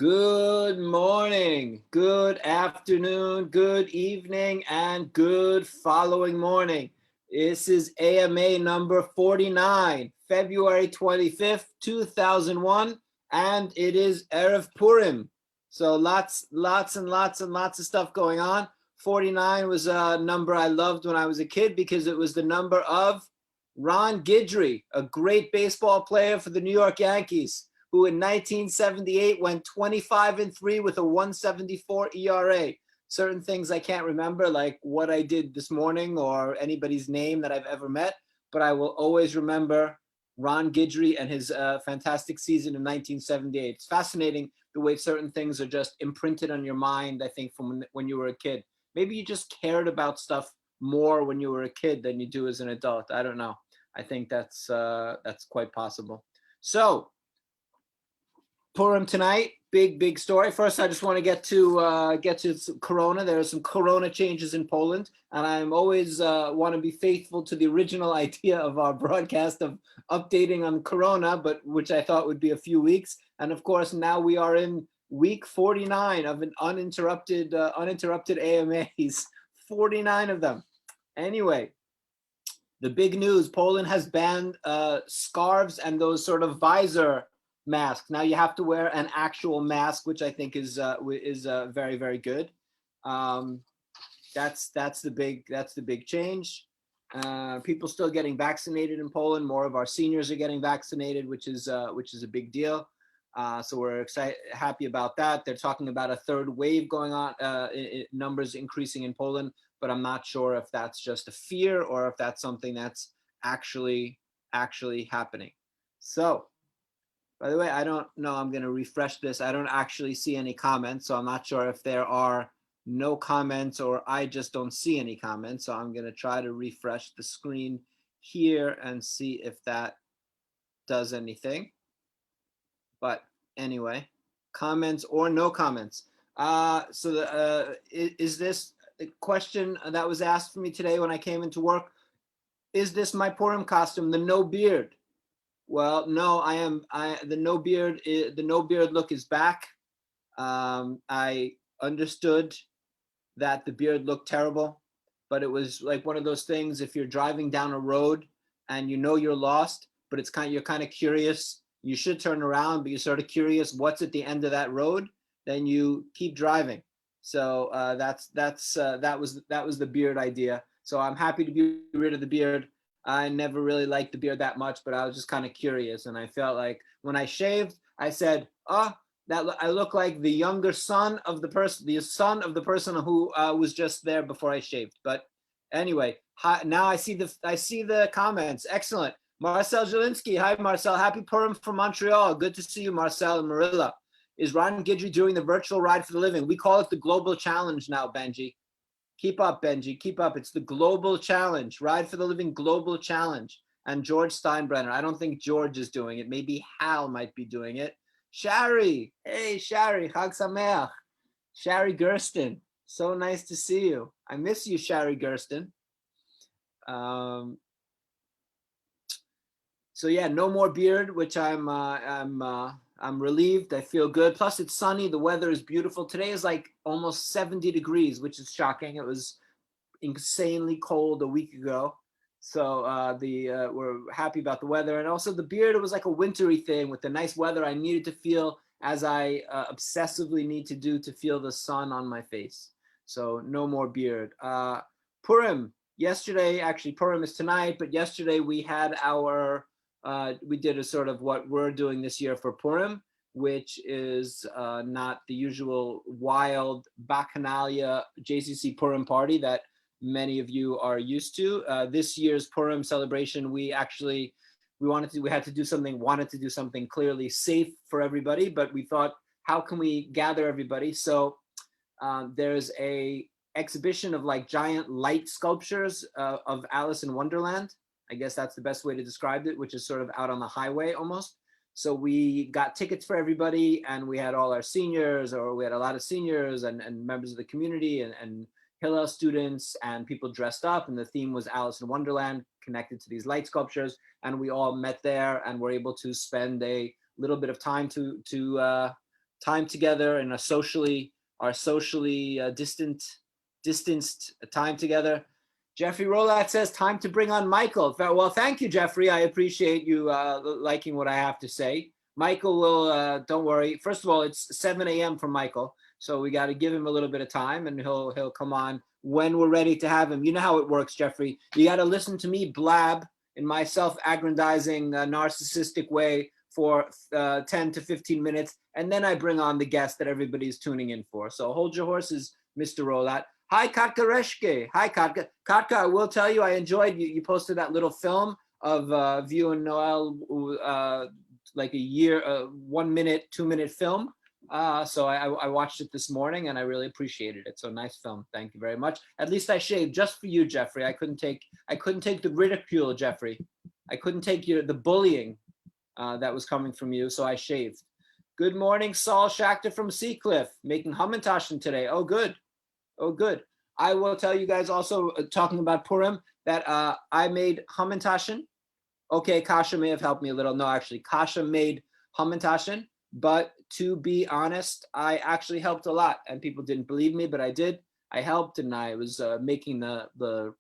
Good morning, good afternoon, good evening, and good following morning. This is AMA number 49, February 25th, 2001, and it is Erev Purim. So lots of stuff going on. 49 was a number I loved when I was a kid because it was the number of Ron Guidry, a great baseball player for the New York Yankees, who in 1978 went 25-3 with a 174 ERA. Certain things I can't remember, like what I did this morning or anybody's name that I've ever met, but I will always remember Ron Guidry and his fantastic season in 1978. It's fascinating the way certain things are just imprinted on your mind, I think, from when you were a kid. Maybe you just cared about stuff more when you were a kid than you do as an adult. I don't know. I think that's quite possible. So, Purim tonight, big story. First, I just want to get to some Corona. There are some Corona changes in Poland, and I'm always want to be faithful to the original idea of our broadcast of updating on Corona, but which I thought would be a few weeks. And of course, now we are in week 49 of an uninterrupted AMAs, 49 of them. Anyway, the big news: Poland has banned scarves and those sort of visor masks. Now you have to wear an actual mask, which I think is very, very good. That's the big change. People still getting vaccinated in Poland. More of our seniors are getting vaccinated, which is a big deal. So we're happy about that. They're talking about a third wave going on, numbers increasing in Poland, but I'm not sure if that's just a fear or if that's something that's actually happening. So, by the way, I don't know, I'm going to refresh this. I don't actually see any comments, so I'm not sure if there are no comments or I just don't see any comments. So I'm going to try to refresh the screen here and see if that does anything. But anyway, comments or no comments. Is this a question that was asked for me today when I came into work? Is this my Purim costume, the no beard? Well, no, the no beard look is back. I understood that the beard looked terrible, but it was like one of those things, if you're driving down a road and you know you're lost, but you're kind of curious, you should turn around, but you're sort of curious what's at the end of that road, then you keep driving. So that was the beard idea. So I'm happy to be rid of the beard. I never really liked the beard that much, but I was just kind of curious. And I felt like when I shaved, I said, oh, I look like the younger son of the person who was just there before I shaved. But anyway, now I see the comments. Excellent. Marcel Zielinski. Hi, Marcel. Happy Purim from Montreal. Good to see you, Marcel and Marilla. Is Ron Guidry doing the virtual ride for the living? We call it the global challenge now, Benji. Keep up, Benji. Keep up. It's the global challenge. Ride for the living global challenge. And George Steinbrenner. I don't think George is doing it. Maybe Hal might be doing it. Shari. Hey, Shari. Chag Sameach. Shari Gersten. So nice to see you. I miss you, Shari Gersten. So yeah, no more beard, which I'm relieved. I feel good. Plus, it's sunny. The weather is beautiful. Today is like almost 70 degrees, which is shocking. It was insanely cold a week ago. So we're happy about the weather. And also the beard, it was like a wintry thing with the nice weather. I needed to feel, as I obsessively need to do, to feel the sun on my face. So no more beard. Purim. Yesterday, actually Purim is tonight, but yesterday we had we did a sort of what we're doing this year for Purim, which is not the usual wild Bacchanalia JCC Purim party that many of you are used to. This year's Purim celebration, we had to do something clearly safe for everybody, but we thought, how can we gather everybody? So there's a exhibition of like giant light sculptures of Alice in Wonderland. I guess that's the best way to describe it, which is sort of out on the highway almost. So we got tickets for everybody, and we had all our seniors, or we had a lot of seniors and members of the community and Hillel students and people dressed up, and the theme was Alice in Wonderland connected to these light sculptures. And we all met there and were able to spend a little bit of time to time together in our socially distanced time together. Jeffrey Rolat says, time to bring on Michael. Well, thank you, Jeffrey. I appreciate you liking what I have to say. Michael will, don't worry. First of all, it's 7 a.m. for Michael. So we got to give him a little bit of time, and he'll come on when we're ready to have him. You know how it works, Jeffrey. You got to listen to me blab in my self-aggrandizing, narcissistic way for 10 to 15 minutes, and then I bring on the guest that everybody's tuning in for. So hold your horses, Mr. Rolat. Hi, Katka Reshke. Hi, Katka. Katka, I will tell you, I enjoyed you. You posted that little film of you and Noel, like a year, 1 minute, 2 minute film. So I watched it this morning and I really appreciated it. So nice film. Thank you very much. At least I shaved just for you, Jeffrey. I couldn't take the ridicule, Jeffrey. I couldn't take the bullying that was coming from you. So I shaved. Good morning, Saul Schachter from Seacliff, making Hamantaschen today. Oh, good. Oh, good. I will tell you guys also, talking about Purim, that I made Hamantaschen. Okay, Kasha may have helped me a little. No, actually, Kasha made Hamantaschen. But to be honest, I actually helped a lot. And people didn't believe me, but I did. I helped, and I was making the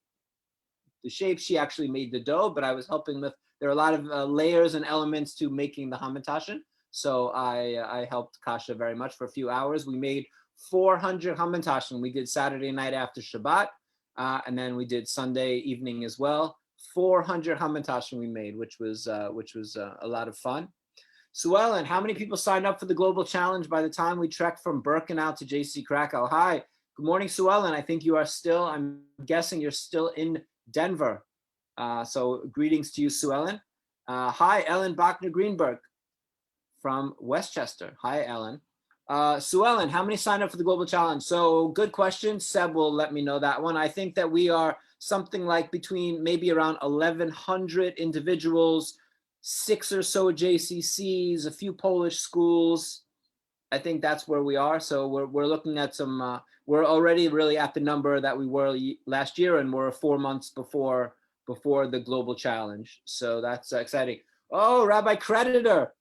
shape. She actually made the dough, but I was helping with, there are a lot of layers and elements to making the Hamantaschen. So I helped Kasha very much for a few hours. We made 400 Hamantaschen. We did Saturday night after Shabbat, and then we did Sunday evening as well. 400 Hamantaschen we made, which was a lot of fun. Sue Ellen, how many people signed up for the Global Challenge by the time we trekked from Birkenau to JC Krakow? Hi, good morning, Sue Ellen. I think you are still, I'm guessing you're still in Denver. So greetings to you, Sue Ellen. Hi, Ellen Bachner Greenberg from Westchester. Hi, Ellen. Sue Ellen, how many signed up for the Global Challenge? So good question. Seb will let me know that one. I think that we are something like between maybe around 1,100 individuals, 6 or so JCCs, a few Polish schools. I think that's where we are. So we're looking at some, we're already really at the number that we were last year, and we're 4 months before the Global Challenge. So that's exciting. Oh, Rabbi Creditor,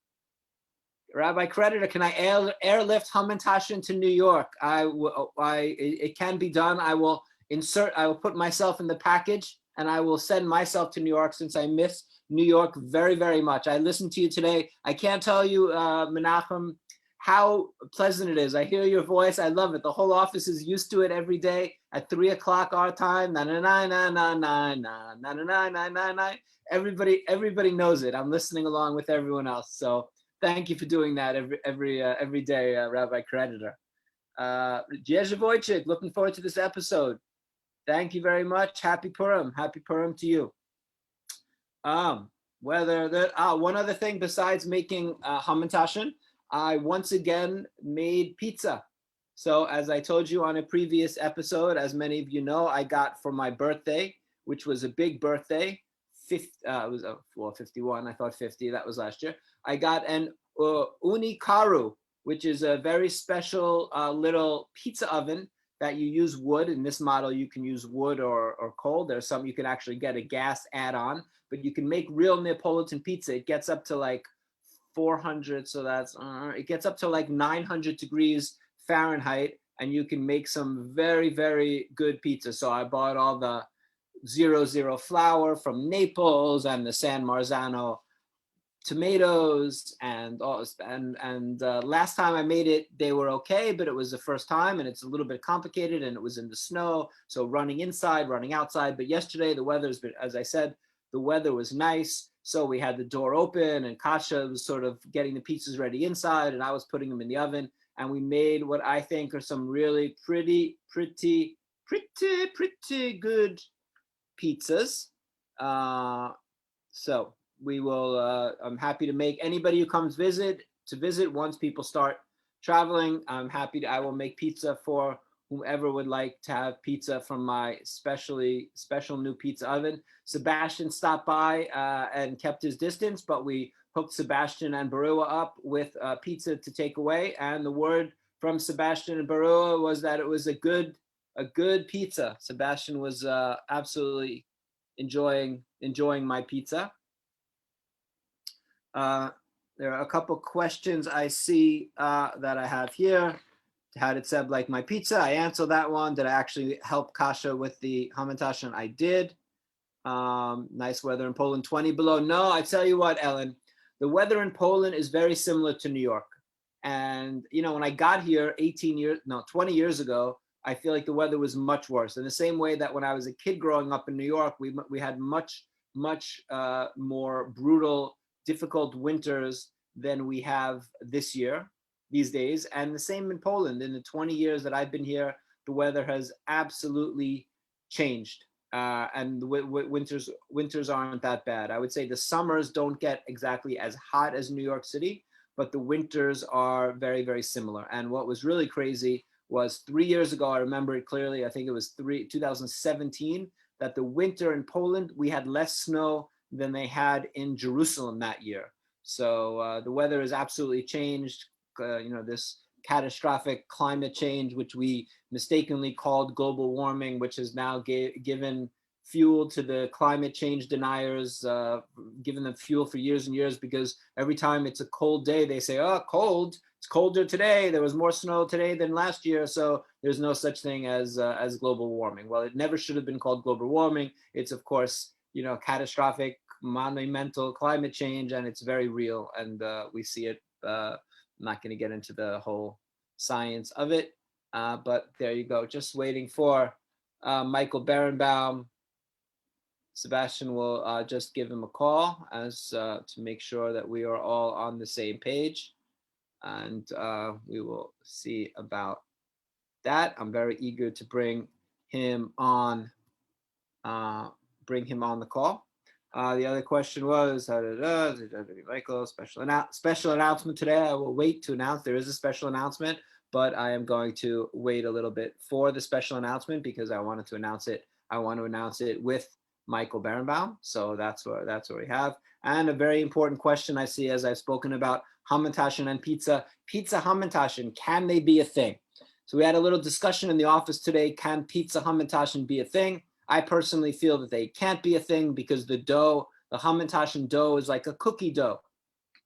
can I airlift Hamantaschen to New York? It can be done. I will put myself in the package and I will send myself to New York, since I miss New York very, very much. I listened to you today. I can't tell you, Menachem, how pleasant it is. I hear your voice. I love it. The whole office is used to it every day at 3 o'clock our time. Na na na na na na na na na na na na. Everybody knows it. I'm listening along with everyone else. So thank you for doing that every day, Rabbi Creditor. Jerzy Wojcik, looking forward to this episode. Thank you very much. Happy Purim. Happy Purim to you. One other thing besides making Hamantaschen, I once again made pizza. So as I told you on a previous episode, as many of you know, I got for my birthday, which was a big birthday, it was 51. I thought 50. That was last year. I got an unikaru, which is a very special little pizza oven that you use wood. In this model, you can use wood or coal. There's some you can actually get a gas add-on, but you can make real Neapolitan pizza. It gets up to like 400, so that's it gets up to like 900 degrees Fahrenheit, and you can make some very, very good pizza. So I bought all the 00 flour from Naples and the San Marzano tomatoes and last time I made it, they were okay, but it was the first time and it's a little bit complicated, and it was in the snow, so running inside, running outside. But yesterday the weather's been, as I said, the weather was nice, so we had the door open and Kasha was sort of getting the pizzas ready inside and I was putting them in the oven, and we made what I think are some really pretty good pizzas. So we will, I'm happy to make anybody who comes visit once people start traveling. I will make pizza for whomever would like to have pizza from my special new pizza oven. Sebastian stopped by and kept his distance, but we hooked Sebastian and Barua up with pizza to take away. And the word from Sebastian and Barua was that it was a good pizza. Sebastian was absolutely enjoying my pizza. There are a couple questions I see that I have here. How did Seb like my pizza? I answered that one. Did I actually help Kasha with the hamantaschen? I did. Nice weather in Poland, 20 below. No, I tell you what, Ellen, the weather in Poland is very similar to New York. And, you know, when I got here 20 years ago, I feel like the weather was much worse. In the same way that when I was a kid growing up in New York, we had much more brutal, difficult winters than we have these days. And the same in Poland. In the 20 years that I've been here, the weather has absolutely changed. And the winters aren't that bad. I would say the summers don't get exactly as hot as New York City, but the winters are very, very similar. And what was really crazy was 3 years ago, I remember it clearly, I think it was 2017, that the winter in Poland, we had less snow than they had in Jerusalem that year. So the weather has absolutely changed. This catastrophic climate change, which we mistakenly called global warming, which has now given fuel to the climate change deniers, given them fuel for years and years, because every time it's a cold day, they say, oh, cold, it's colder today. There was more snow today than last year. So there's no such thing as global warming. Well, it never should have been called global warming. It's, of course, catastrophic, monumental climate change, and it's very real. And we see it. I'm not going to get into the whole science of it, but there you go. Just waiting for Michael Berenbaum. Sebastian will just give him a call to make sure that we are all on the same page, and we will see about that. I'm very eager to bring him on the call. The other question was, Michael, special announcement today. I will wait to announce. There is a special announcement, but I am going to wait a little bit for the special announcement because I wanted to announce it. I want to announce it with Michael Berenbaum. So that's what we have. And a very important question I see, as I've spoken about hamantaschen and pizza hamantaschen, can they be a thing? So we had a little discussion in the office today. Can pizza hamantaschen be a thing? I personally feel that they can't be a thing because the hamantaschen dough is like a cookie dough.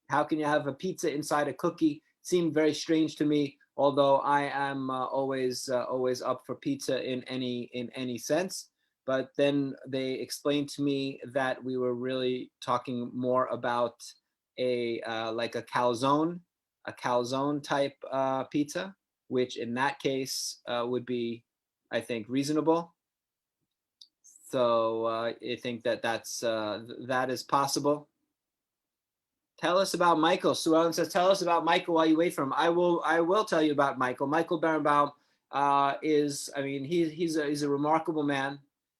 How can you have a pizza inside a cookie? Seemed very strange to me, although I am always up for pizza in any sense. But then they explained to me that we were really talking more about like a calzone type pizza, which in that case would be, I think, reasonable. So I think that is possible. Tell us about Michael. Sue Ellen says, tell us about Michael while you wait for him. I will tell you about Michael. Michael Berenbaum he's a remarkable man.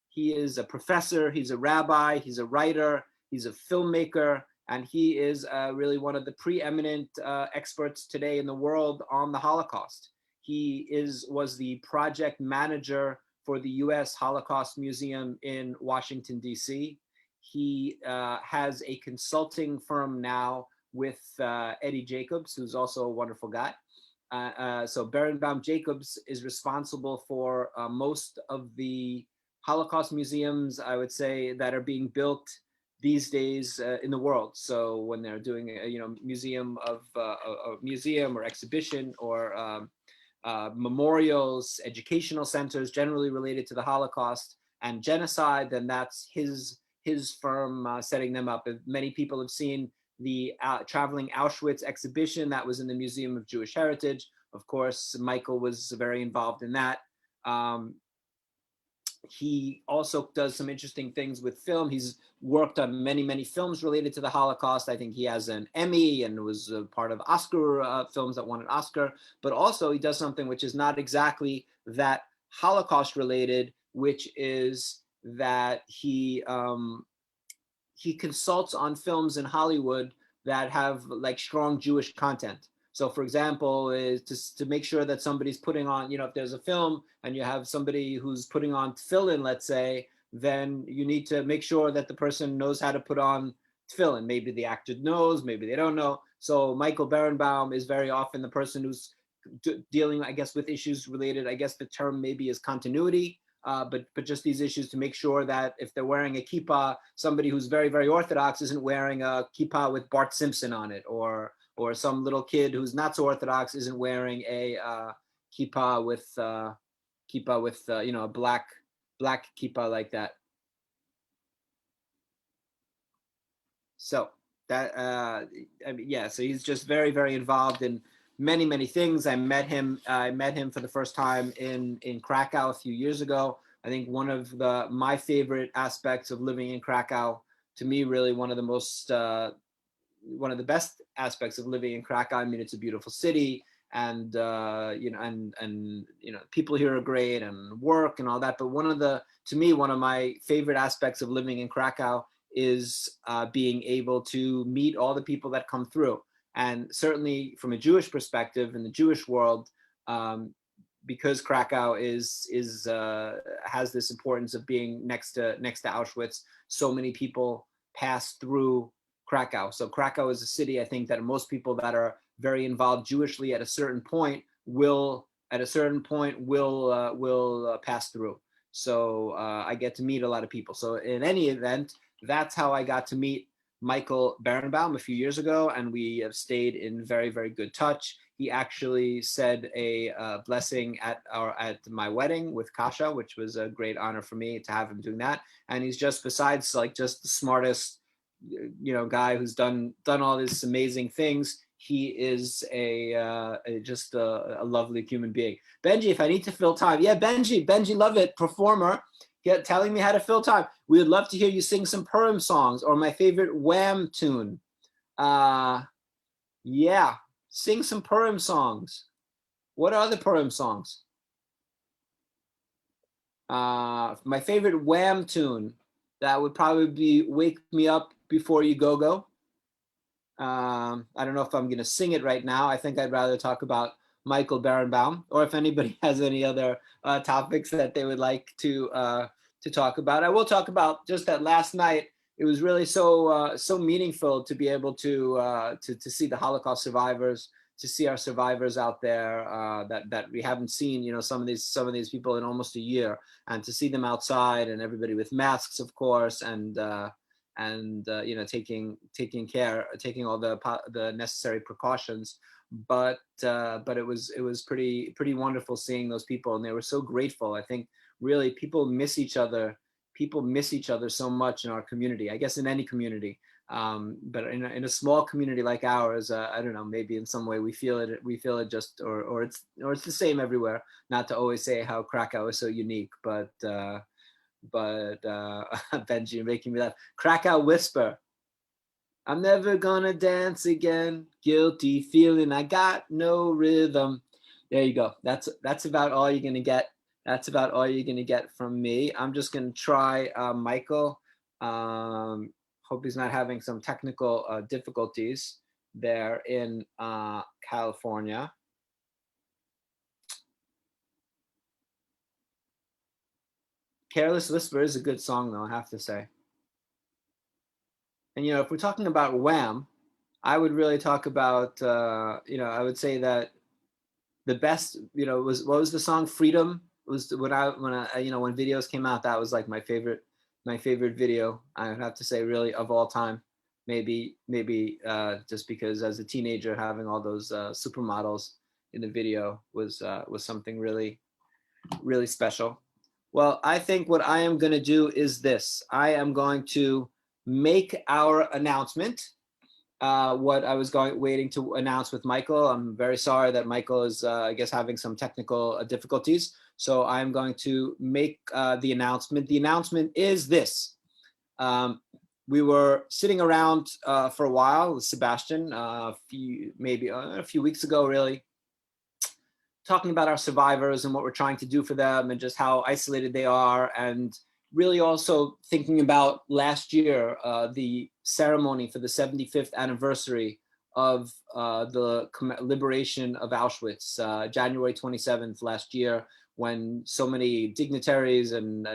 He is a professor, he's a rabbi, he's a writer, he's a filmmaker, and he is really one of the preeminent experts today in the world on the Holocaust. He was the project manager for the U.S. Holocaust Museum in Washington, D.C. He has a consulting firm now with Eddie Jacobs, who's also a wonderful guy. So Berenbaum Jacobs is responsible for most of the Holocaust museums, I would say, that are being built these days in the world. So when they're doing a museum or exhibition or memorials, educational centers generally related to the Holocaust and genocide, then that's his firm setting them up. Many people have seen the traveling Auschwitz exhibition that was in the Museum of Jewish Heritage. Of course, Michael was very involved in that. He also does some interesting things with film. He's worked on many films related to the Holocaust. I think he has an Emmy and was a part of Oscar films that won an Oscar. But also he does something which is not exactly that Holocaust related, which is that he consults on films in Hollywood that have like strong Jewish content. So for example, is to make sure that somebody's putting on, if there's a film and you have somebody who's putting on tefillin, let's say, then you need to make sure that the person knows how to put on tefillin. Maybe the actor knows, maybe they don't know. So Michael Berenbaum is very often the person who's dealing, I guess, with issues related. I guess the term maybe is continuity. but just these issues to make sure that if they're wearing a kippah, somebody who's very, very Orthodox isn't wearing a kippah with Bart Simpson on it, or some little kid who's not so Orthodox isn't wearing a kippah with a black kippah like that. So that so he's just very, very involved in many, many things. I met him for the first time in Krakow a few years ago. I think one of my favorite aspects of living in Krakow, to me, really one of the best aspects of living in Krakow. I mean, it's a beautiful city, and people here are great, and work and all that. But one of my favorite aspects of living in Krakow is being able to meet all the people that come through. And certainly from a Jewish perspective, in the Jewish world, because Krakow has this importance of being next to Auschwitz, so many people pass through Krakow. So Krakow is a city, I think, that most people that are very involved Jewishly at a certain point will pass through. So I get to meet a lot of people. So in any event, that's how I got to meet Michael Berenbaum a few years ago, and we have stayed in very, very good touch. He actually said a blessing at my wedding with Kasha, which was a great honor for me to have him doing that. And he's just, besides like just the smartest, guy who's done all these amazing things, he is just a lovely human being. Benji, if I need to fill time, yeah, Benji Lovett, performer, telling me how to fill time. We would love to hear you sing some Purim songs or my favorite Wham tune. Yeah, sing some Purim songs. What are the Purim songs? My favorite Wham tune, that would probably be Wake Me Up Before You Go Go. I don't know if I'm going to sing it right now. I think I'd rather talk about Michael Berenbaum, or if anybody has any other topics that they would like to talk about. I will talk about just that last night. It was really so meaningful to be able to see the Holocaust survivors, to see our survivors out there that we haven't seen, some of these people in almost a year, and to see them outside, and everybody with masks, of course, and taking all the necessary precautions. But it was pretty wonderful seeing those people, and they were so grateful. I think really people miss each other so much in our community, I guess in any community, but in a small community like ours, I don't know, maybe in some way we feel it just, or it's the same everywhere. Not to always say how Krakow is so unique, but Benji, you're making me laugh. Krakow Whisper. I'm never gonna dance again. Guilty feeling I got no rhythm. There you go. That's about all you're gonna get. That's about all you're gonna get from me. I'm just gonna try Michael. Hope he's not having some technical difficulties there in California. Careless Whisper is a good song, though, I have to say. And, if we're talking about Wham, I would really talk about, I would say that the best, what was the song Freedom? Was when videos came out, that was like my favorite video, I would have to say, really, of all time. Maybe just because as a teenager, having all those supermodels in the video was something really, really special. Well, I think what I am going to do is this. I am going to make our announcement. What I was waiting to announce with Michael. I'm very sorry that Michael is, I guess, having some technical difficulties. So I'm going to make the announcement. The announcement is this. We were sitting around for a while with Sebastian, a few weeks ago, really, talking about our survivors and what we're trying to do for them, and just how isolated they are, and really also thinking about last year, the ceremony for the 75th anniversary of the liberation of Auschwitz, January 27th last year, when so many dignitaries and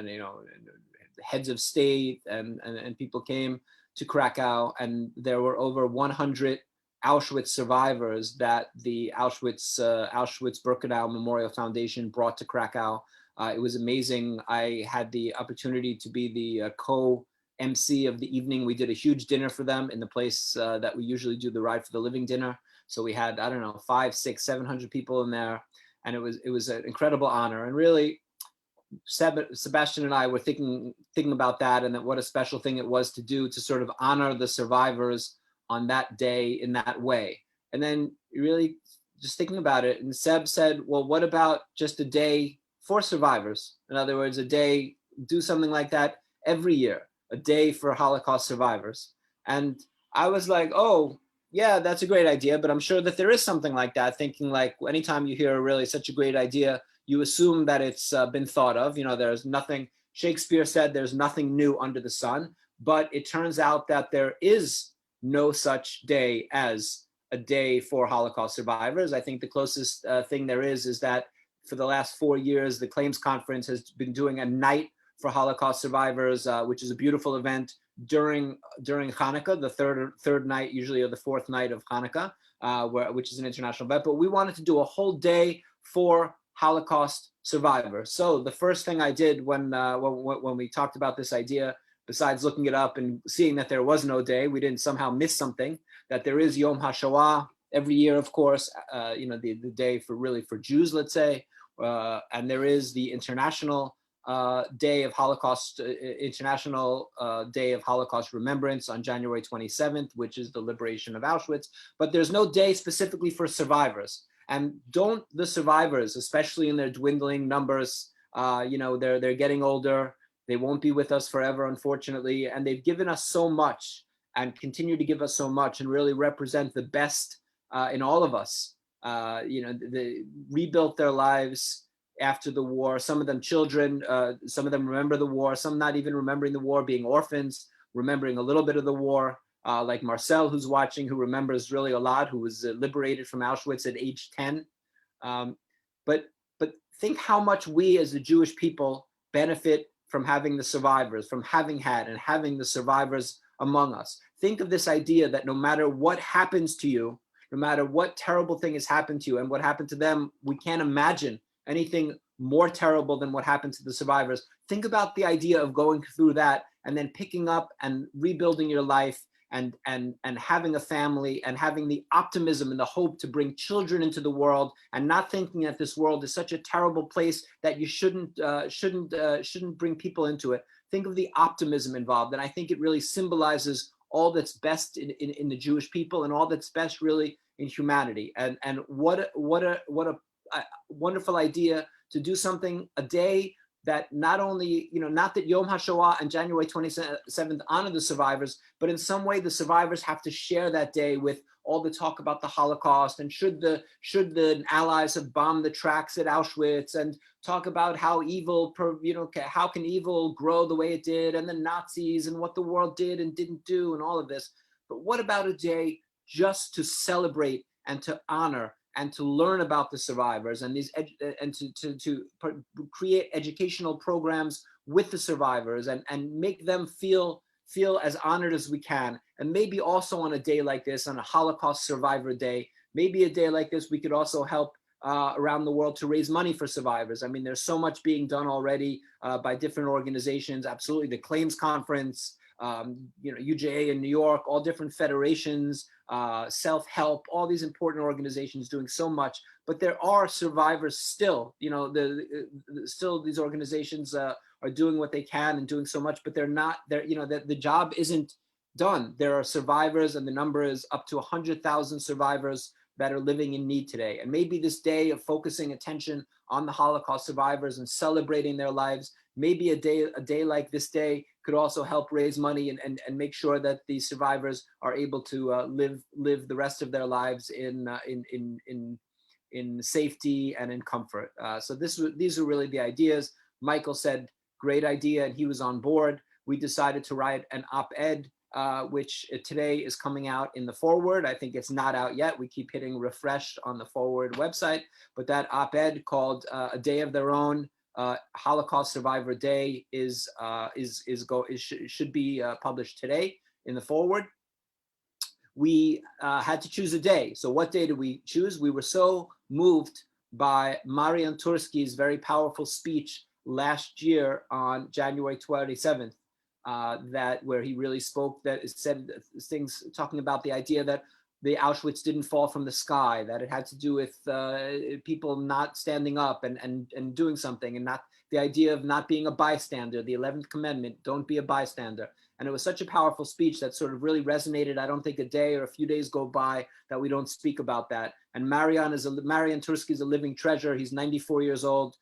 heads of state and people came to Krakow, and there were over 100 Auschwitz survivors that the Auschwitz-Birkenau Memorial Foundation brought to Krakow It was amazing. I had the opportunity to be the co-MC of the evening. We did a huge dinner for them in the place that we usually do the Ride for the Living dinner. So we had, I don't know, 500, 600, 700 people in there, and it was an incredible honor. And really, Sebastian and I were thinking about that, and that what a special thing it was to do, to sort of honor the survivors on that day in that way. And then really just thinking about it, and Seb said, well, what about just a day for survivors? In other words, a day, do something like that every year, a day for Holocaust survivors. And I was like, oh, yeah, that's a great idea, but I'm sure that there is something like that, thinking like anytime you hear really such a great idea, you assume that it's been thought of. You know, there's nothing, Shakespeare said there's nothing new under the sun, but it turns out that there is no such day as a day for Holocaust survivors. I think the closest thing there is that for the last 4 years, the Claims Conference has been doing a night for Holocaust survivors, which is a beautiful event during Hanukkah, the third night, usually, or the fourth night of Hanukkah, which is an international event. But we wanted to do a whole day for Holocaust survivors. So the first thing I did when we talked about this idea, besides looking it up and seeing that there was no day, we didn't somehow miss something, that there is Yom HaShoah every year, of course, the day for Jews, let's say, and there is the International Day of Holocaust, International Day of Holocaust Remembrance on January 27th, which is the liberation of Auschwitz. But there's no day specifically for survivors. And don't the survivors, especially in their dwindling numbers, they're getting older. They won't be with us forever, unfortunately. And they've given us so much and continue to give us so much and really represent the best in all of us. They rebuilt their lives after the war. Some of them children, some of them remember the war, some not even remembering the war, being orphans, remembering a little bit of the war. Like Marcel, who's watching, who remembers really a lot, who was liberated from Auschwitz at age 10. But think how much we as the Jewish people benefit from having the survivors, from having had and having the survivors among us. Think of this idea that no matter what happens to you, no matter what terrible thing has happened to you, and what happened to them, we can't imagine anything more terrible than what happened to the survivors. Think about the idea of going through that and then picking up and rebuilding your life and having a family and having the optimism and the hope to bring children into the world, and not thinking that this world is such a terrible place that you shouldn't bring people into it. Think of the optimism involved, and I think it really symbolizes all that's best in the Jewish people and all that's best really in humanity. And what a wonderful idea to do something, a day that not only, not that Yom HaShoah and January 27th honor the survivors, but in some way the survivors have to share that day with all the talk about the Holocaust, and should the Allies have bombed the tracks at Auschwitz, and talk about how evil, how can evil grow the way it did, and the Nazis and what the world did and didn't do and all of this. But what about a day just to celebrate and to honor and to learn about the survivors, and to create educational programs with the survivors, and make them feel as honored as we can. And maybe also on a day like this, on a Holocaust Survivor Day, maybe a day like this, we could also help around the world to raise money for survivors. I mean, there's so much being done already by different organizations. Absolutely, the Claims Conference, UJA in New York, all different federations, self-help, all these important organizations doing so much. But there are survivors still. Still these organizations are doing what they can and doing so much, but they're not there. The job isn't done. There are survivors, and the number is up to 100,000 survivors that are living in need today. And maybe this day of focusing attention on the Holocaust survivors and celebrating their lives, maybe a day like this day could also help raise money and make sure that the survivors are able to live the rest of their lives in safety and in comfort. So these are really the ideas. Michael said, great idea, and he was on board. We decided to write an op-ed, which today is coming out in the Forward. I think it's not out yet. We keep hitting refresh on the Forward website, but that op-ed called A Day of Their Own, Holocaust Survivor Day should be published today in the Forward. We had to choose a day. So what day did we choose? We were so moved by Marian Tursky's very powerful speech last year on January 27th, where he really spoke, that said things talking about the idea that the Auschwitz didn't fall from the sky, that it had to do with people not standing up and doing something, and not the idea of not being a bystander, the 11th commandment, don't be a bystander. And it was such a powerful speech that sort of really resonated. I don't think a day or a few days go by that we don't speak about that. And Marian Tursky is a living treasure. He's 94 years old.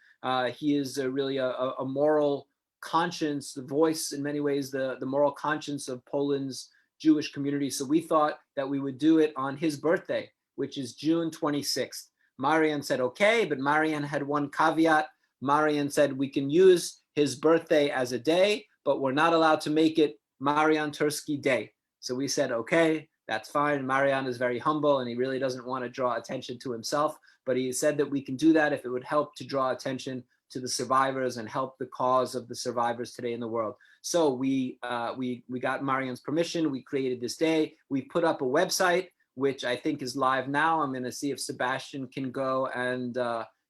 He is really a moral conscience, the voice in many ways, the moral conscience of Poland's Jewish community. So we thought that we would do it on his birthday, which is June 26th. Marian said, okay, but Marian had one caveat. Marian said, we can use his birthday as a day, but we're not allowed to make it Marian Tursky Day. So we said, okay, that's fine. Marian is very humble and he really doesn't want to draw attention to himself, but he said that we can do that if it would help to draw attention to the survivors and help the cause of the survivors today in the world. So we got Marian's permission. We created this day. We put up a website, which I think is live now. I'm going to see if Sebastian can go and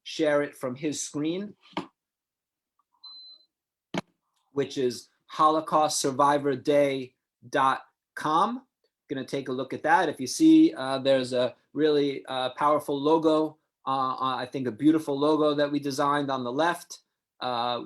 share it from his screen, which is holocaustsurvivorday.com. Going to take a look at that. If you see, there's a really powerful logo, I think a beautiful logo that we designed on the left,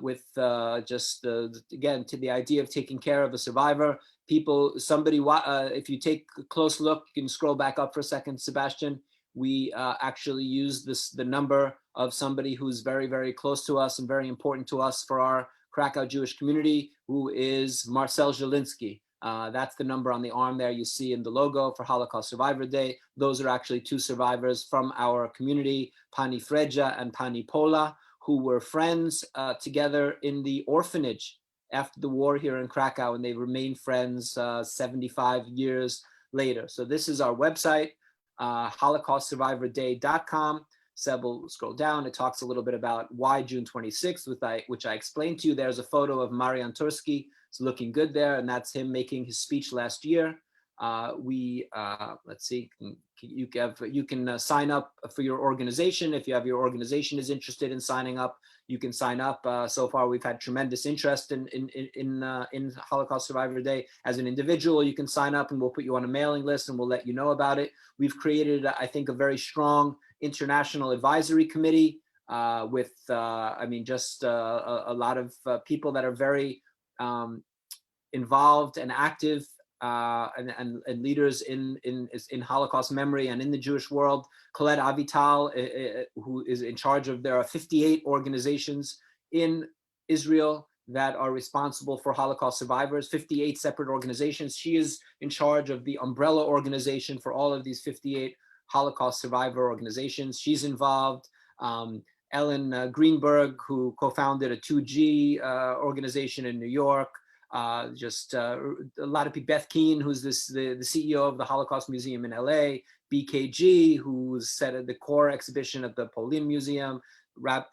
with again, to the idea of taking care of a survivor. If you take a close look, you can scroll back up for a second, Sebastian. We actually use the number of somebody who's very, very close to us and very important to us for our Krakow Jewish community, who is Marcel Zielinski. That's the number on the arm there you see in the logo for Holocaust Survivor Day. Those are actually two survivors from our community, Pani Freja and Pani Pola, who were friends together in the orphanage after the war here in Krakow, and they remained friends 75 years later. So this is our website, holocaustsurvivorday.com. Seb will scroll down. It talks a little bit about why June 26th, which I explained to you. There's a photo of Marian Tursky. It's looking good there, and that's him making his speech last year. Let's see, you can sign up for your organization. If you have your organization is interested in signing up, you can sign up. So far, we've had tremendous interest in Holocaust Survivor Day. As an individual, you can sign up, and we'll put you on a mailing list, and we'll let you know about it. We've created, I think, a very strong international advisory committee with, a lot of people that are very involved and active and leaders in Holocaust memory and in the Jewish world. Colette Avital, who is in charge of, there are 58 organizations in Israel that are responsible for Holocaust survivors, 58 separate organizations. She is in charge of the umbrella organization for all of these 58 Holocaust survivor organizations. She's involved. Ellen Greenberg, who co-founded a 2G organization in New York. A lot of people, Beth Keane, who's the CEO of the Holocaust Museum in LA, BKG, who's set at the core exhibition at the Polin Museum,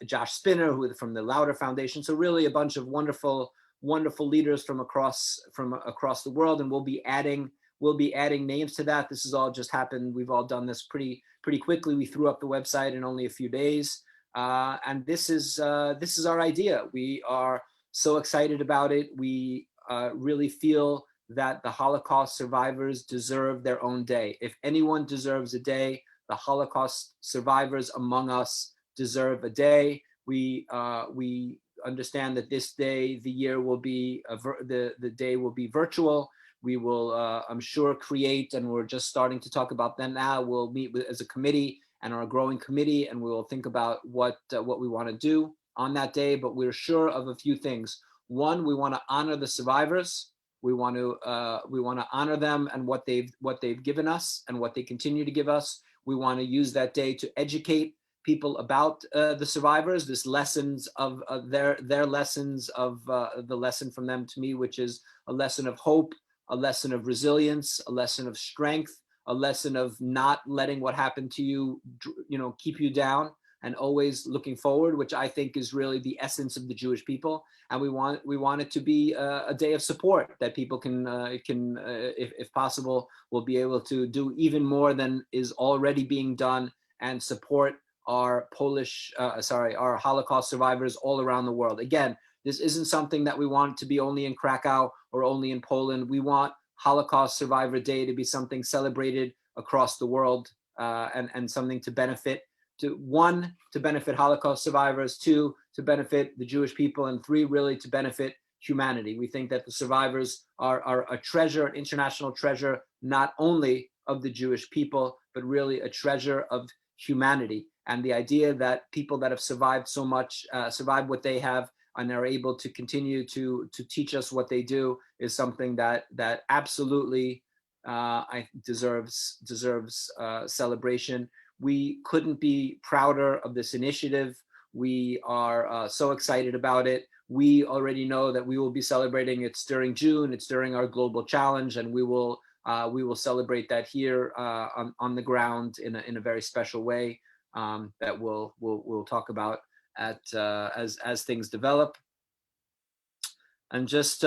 Josh Spinner, who from the Lauder Foundation. So really a bunch of wonderful leaders from across the world, and we'll be adding names to that. This has all just happened. We've all done this pretty quickly. We threw up the website in only a few days, and this is our idea. We are so excited about it. We really feel that the Holocaust survivors deserve their own day. If anyone deserves a day, the Holocaust survivors among us deserve a day. We understand that this day, the year will be the day will be virtual. We will, I'm sure, create, and we're just starting to talk about that now. We'll meet as a committee and our growing committee, and we will think about what we want to do on that day. But we're sure of a few things. One, we want to honor the survivors. We want to honor them and what they've given us and what they continue to give us. We want to use that day to educate people about the survivors. This lessons of their lessons of the lesson from them to me, which is a lesson of hope, a lesson of resilience, a lesson of strength, a lesson of not letting what happened to you, keep you down, and always looking forward, which I think is really the essence of the Jewish people. And we want it to be a day of support that people can, if possible, will be able to do even more than is already being done and support are are Holocaust survivors all around the world. Again, this isn't something that we want to be only in Krakow or only in Poland. We want Holocaust Survivor Day to be something celebrated across the world, and something to benefit, to benefit Holocaust survivors, two, to benefit the Jewish people, and three, really to benefit humanity. We think that the survivors are a treasure, an international treasure, not only of the Jewish people, but really a treasure of humanity. And the idea that people that have survived so much, survived what they have, and are able to continue to teach us what they do, is something that absolutely I deserves celebration. We couldn't be prouder of this initiative. We are so excited about it. We already know that we will be celebrating. It's during June. It's during our global challenge, and we will celebrate that here on the ground in a very special way, that we'll talk about as things develop. And just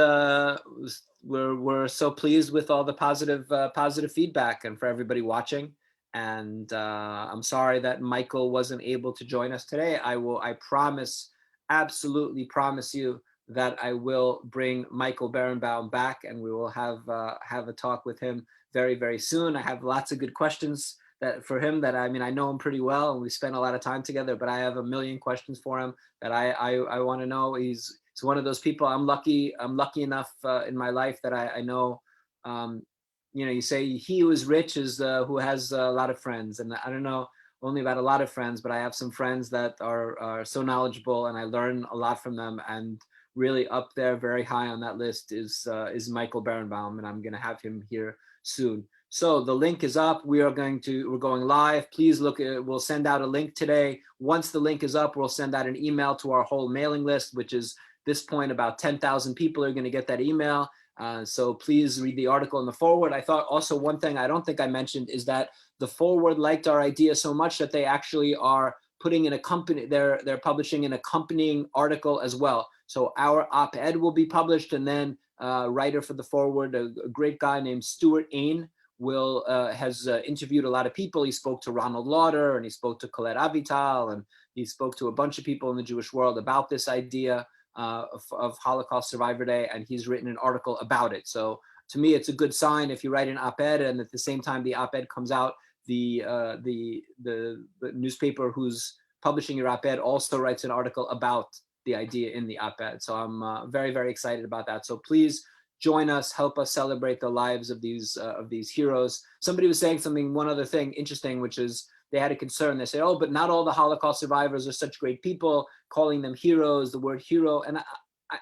we're so pleased with all the positive feedback, and for everybody watching. And I'm sorry that Michael wasn't able to join us today. I promise, absolutely promise you, that I will bring Michael Berenbaum back, and we will have a talk with him very, very soon. I have lots of good questions for him that, I mean, I know him pretty well, and we spent a lot of time together, but I have a million questions for him that I want to know. He's one of those people. I'm lucky enough in my life that I know, you say he who is rich is who has a lot of friends. And I don't know only about a lot of friends, but I have some friends that are so knowledgeable, and I learn a lot from them. And really up there, very high on that list, is Michael Berenbaum, and I'm going to have him here soon. So the link is up. We're going live. Please look. We'll send out a link today. Once the link is up, we'll send out an email to our whole mailing list, which is this point about 10,000 people are going to get that email. So please read the article in the forward. I thought also one thing I don't think I mentioned is that the forward liked our idea so much that they actually are putting in they're publishing an accompanying article as well. So our op-ed will be published, and then writer for the forward, a great guy named Stuart Ain, has interviewed a lot of people. He spoke to Ronald Lauder, and he spoke to Colette Avital, and he spoke to a bunch of people in the Jewish world about this idea of Holocaust Survivor Day, and he's written an article about it. So to me, it's a good sign if you write an op-ed, and at the same time the op-ed comes out, the newspaper who's publishing your op-ed also writes an article about the idea in the op-ed. So I'm very, very excited about that. So please join us, help us celebrate the lives of these heroes. Somebody was saying one other thing interesting, which is they had a concern. They said, oh, but not all the Holocaust survivors are such great people, calling them heroes, the word hero. And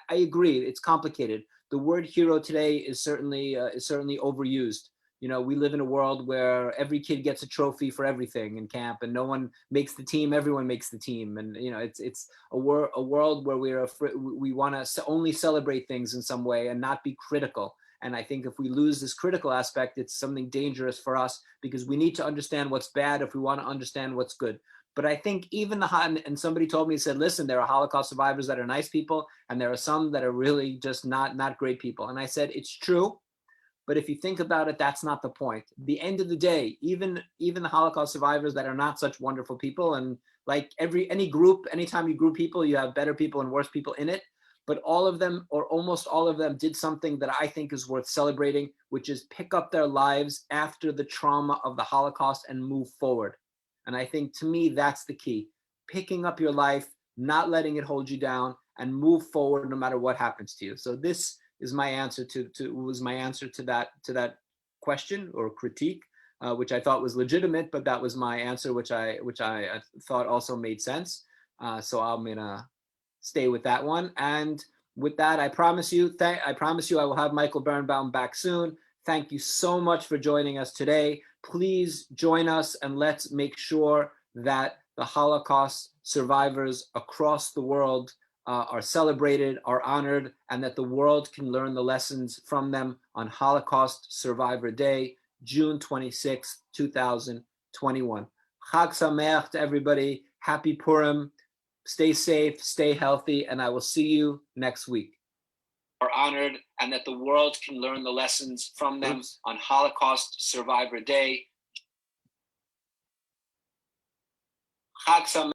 I agree, it's complicated. The word hero today is certainly overused. We live in a world where every kid gets a trophy for everything in camp, and no one makes the team, everyone makes the team. And it's a world where we want to only celebrate things in some way and not be critical. And I think if we lose this critical aspect, it's something dangerous for us, because we need to understand what's bad if we want to understand what's good. But I think even and somebody told me, said, listen, there are Holocaust survivors that are nice people, and there are some that are really just not great people. And I said, it's true. But if you think about it, that's not the point. At the end of the day, even the Holocaust survivors that are not such wonderful people, and like any group, anytime you group people, you have better people and worse people in it. But all of them, or almost all of them, did something that I think is worth celebrating, which is pick up their lives after the trauma of the Holocaust and move forward. And I think, to me, that's the key. Picking up your life, not letting it hold you down, and move forward no matter what happens to you. So this is my answer to that question or critique, which I thought was legitimate, but that was my answer, which I thought also made sense. So I'm gonna stay with that one. And with that, I promise you I will have Michael Berenbaum back soon. Thank you so much for joining us today. Please join us, and let's make sure that the Holocaust survivors across the world are celebrated, are honored, and that the world can learn the lessons from them on Holocaust Survivor Day, June 26th, 2021. Chag Sameach to everybody. Happy Purim. Stay safe, stay healthy, and I will see you next week. Are honored, and that the world can learn the lessons from them on Holocaust Survivor Day, Chag Sameach.